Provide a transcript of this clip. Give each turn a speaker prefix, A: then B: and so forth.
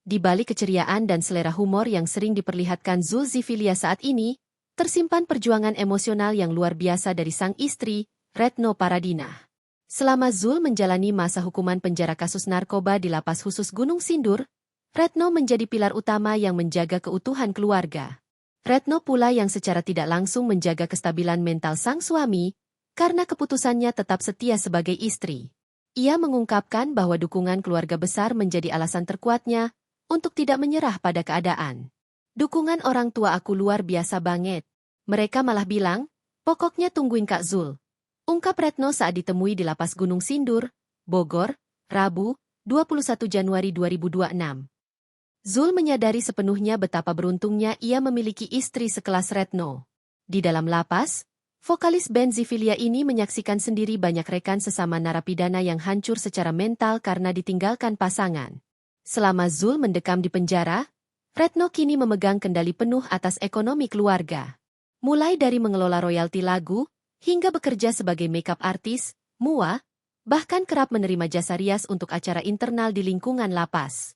A: Di balik keceriaan dan selera humor yang sering diperlihatkan Zulkiflia saat ini, tersimpan perjuangan emosional yang luar biasa dari sang istri, Retno Paradina. Selama Zul menjalani masa hukuman penjara kasus narkoba di Lapas Khusus Gunung Sindur, Retno menjadi pilar utama yang menjaga keutuhan keluarga. Retno pula yang secara tidak langsung menjaga kestabilan mental sang suami, karena keputusannya tetap setia sebagai istri. Ia mengungkapkan bahwa dukungan keluarga besar menjadi alasan terkuatnya untuk tidak menyerah pada keadaan. Dukungan orang tua aku luar biasa banget. Mereka malah bilang, pokoknya tungguin Kak Zul. Ungkap Retno saat ditemui di Lapas Gunung Sindur, Bogor, Rabu, 21 Januari 2026. Zul menyadari sepenuhnya betapa beruntungnya ia memiliki istri sekelas Retno. Di dalam lapas, vokalis band Zulkiflia ini menyaksikan sendiri banyak rekan sesama narapidana yang hancur secara mental karena ditinggalkan pasangan. Selama Zul mendekam di penjara, Retno kini memegang kendali penuh atas ekonomi keluarga. Mulai dari mengelola royalti lagu, hingga bekerja sebagai makeup artis, MUA, bahkan kerap menerima jasa rias untuk acara internal di lingkungan lapas.